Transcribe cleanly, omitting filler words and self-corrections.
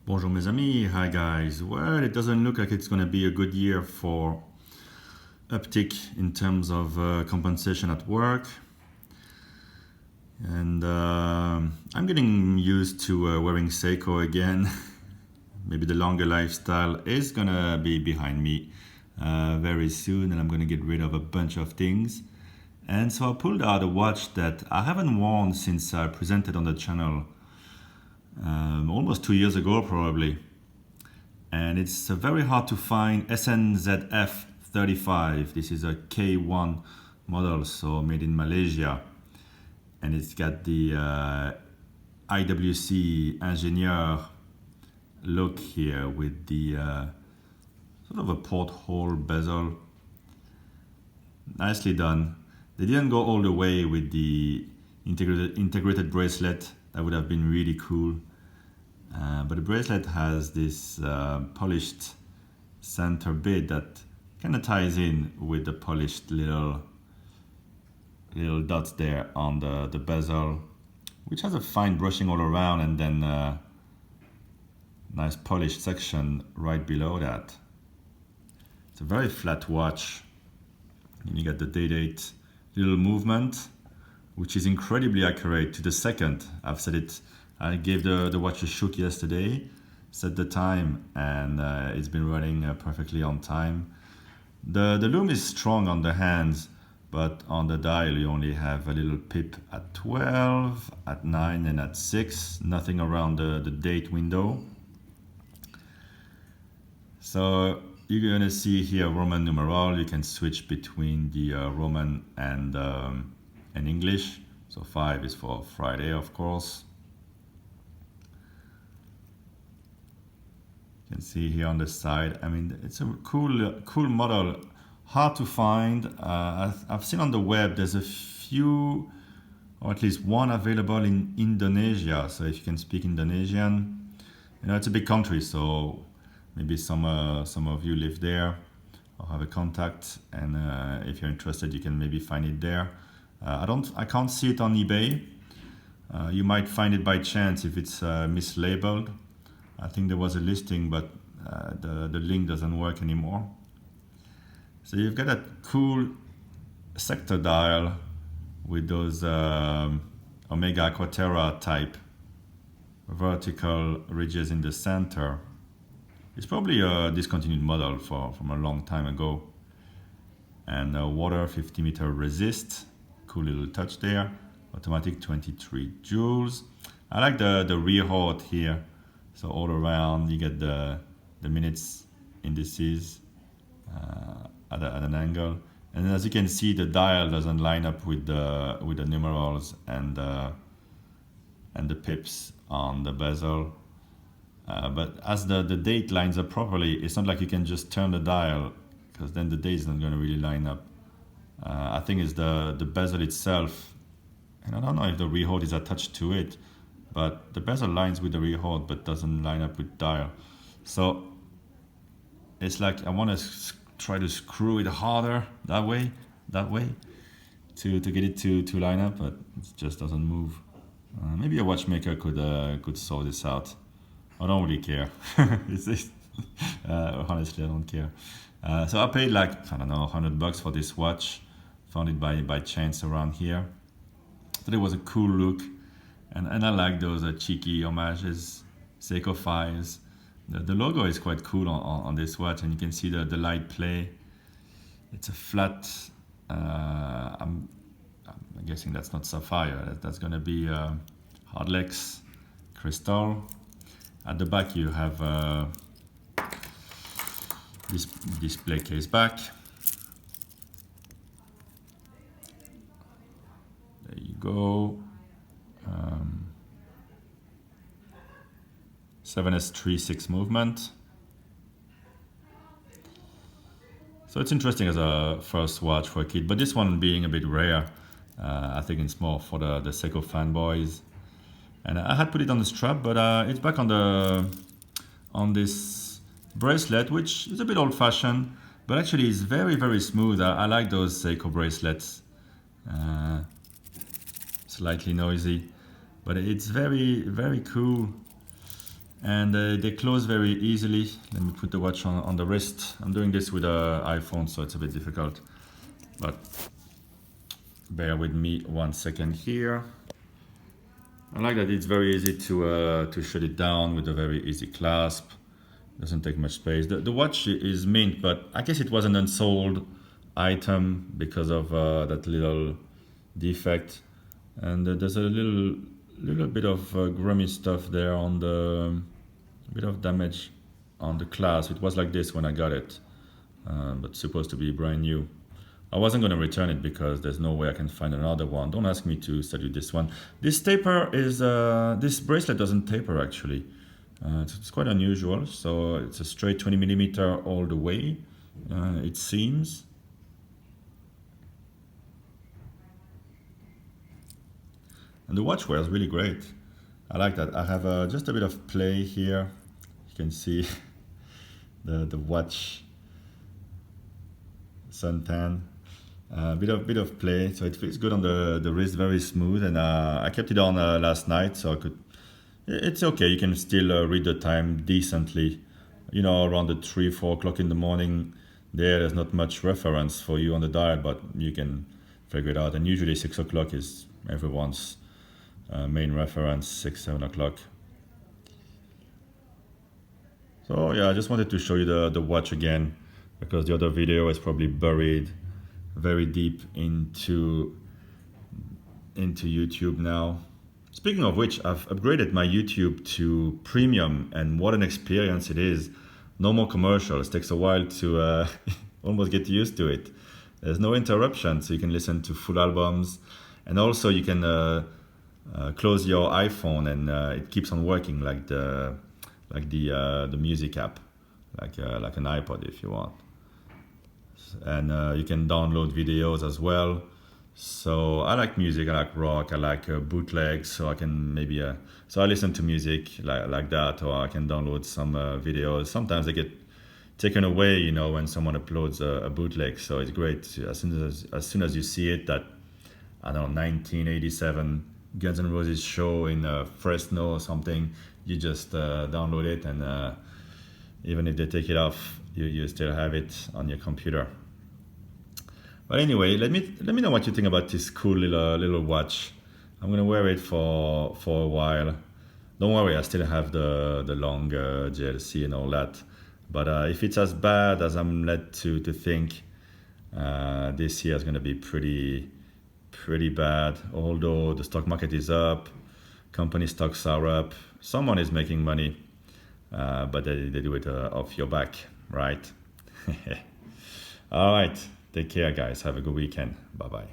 Bonjour mes amis, hi guys. Well, it doesn't look like it's going to be a good year for uptick in terms of compensation at work. And I'm getting used to wearing Seiko again. Maybe the longer lifestyle is going to be behind me very soon, and I'm going to get rid of a bunch of things. And so I pulled out a watch that I haven't worn since I presented on the channel almost 2 years ago probably. And it's very hard to find SNZF35. This is a K1 model, so made in Malaysia. And it's got the IWC Ingenieur look here with the sort of a porthole bezel. Nicely done. They didn't go all the way with the integrated bracelet. That would have been really cool. But the bracelet has this polished center bit that kind of ties in with the polished little dots there on the bezel, which has a fine brushing all around, and then nice polished section right below that. It's a very flat watch. And you get the date little movement, which is incredibly accurate to the second. I've said it. I gave the watch a shook yesterday, set the time, and it's been running perfectly on time. The loom is strong on the hands, but on the dial you only have a little pip at 12, at 9, and at 6. Nothing around the date window. So you're gonna see here Roman numeral. You can switch between the Roman and English. So 5 is for Friday, of course. You can see here on the side. I mean, it's a cool model. Hard to find. I've seen on the web there's a few, or at least one available in Indonesia. So if you can speak Indonesian, you know it's a big country. So maybe some of you live there or have a contact, and if you're interested, you can maybe find it there. I can't see it on eBay. You might find it by chance if it's mislabeled. I think there was a listing, but the link doesn't work anymore. So you've got a cool sector dial with those Omega Aquaterra type vertical ridges in the center. It's probably a discontinued model from a long time ago. And water 50-meter resist. Cool little touch there. Automatic 23 joules. I like the rear hoard here. So all around you get the minutes indices at an angle, and as you can see, the dial doesn't line up with the numerals and the pips on the bezel. But as the date lines up properly, it's not like you can just turn the dial, because then the date is not going to really line up. I think it's the bezel itself, and I don't know if the rear hoard is attached to it. But the bezel lines with the rear hoard but doesn't line up with dial. So it's like I want to try to screw it harder that way, to get it to line up, but it just doesn't move. Maybe a watchmaker could sort this out. I don't really care. Honestly, I don't care. So I paid like, I don't know, $100 for this watch. Found it by chance around here. Thought it was a cool look. And I like those cheeky homages, Seiko 5s. The logo is quite cool on this watch, and you can see the light play. It's a flat, I'm guessing that's not sapphire, that's going to be Hardlex crystal. At the back you have this display case back. There you go. 7S36 movement. So it's interesting as a first watch for a kid, but this one being a bit rare, I think it's more for the Seiko fanboys. And I had put it on the strap, but it's back on this bracelet, which is a bit old-fashioned, but actually it's very smooth. I like those Seiko bracelets. Slightly noisy, but it's very cool. and they close very easily. Let me put the watch on the wrist. I'm doing this with an iPhone, so it's a bit difficult, but bear with me 1 second here. I like that it's very easy to shut it down with a very easy clasp. Doesn't take much space. The watch is mint, but I guess it was an unsold item because of that little defect. And there's a little bit of grummy stuff there on the bit of damage on the clasp. It was like this when I got it, but supposed to be brand new. I wasn't going to return it because there's no way I can find another one. Don't ask me to sell you this one. This taper is this bracelet doesn't taper actually. It's quite unusual. So it's a straight 20mm all the way, it seems. And the watch wears really great. I like that. I have just a bit of play here. You can see the watch suntan. Bit of play, so it feels good on the wrist, very smooth. And I kept it on last night, so I could. It's okay. You can still read the time decently. You know, around the 3-4 o'clock in the morning. There's not much reference for you on the dial, but you can figure it out. And usually 6 o'clock is everyone's main reference, 6-7 o'clock. So yeah, I just wanted to show you the watch again, because the other video is probably buried very deep into YouTube now. Speaking of which, I've upgraded my YouTube to premium, and what an experience it is. No more commercials. It takes a while to almost get used to it. There's no interruption, so you can listen to full albums, and also you can close your iPhone and it keeps on working like the music app, like an iPod if you want. And you can download videos as well. So I like music, I like rock, I like bootlegs, so I can maybe so I listen to music like that, or I can download some videos. Sometimes they get taken away, you know, when someone uploads a bootleg, so it's great. As soon as you see it, that, I don't know, 1987 Guns N' Roses show in Fresno or something, you just download it, and even if they take it off, you still have it on your computer. But anyway, let me know what you think about this cool little watch. I'm gonna wear it for a while. Don't worry, I still have the long GLC and all that. But if it's as bad as I'm led to think, this year is gonna be pretty bad. Although the stock market is up, company stocks are up, someone is making money, but they do it off your back, right? All right. Take care, guys. Have a good weekend. Bye-bye.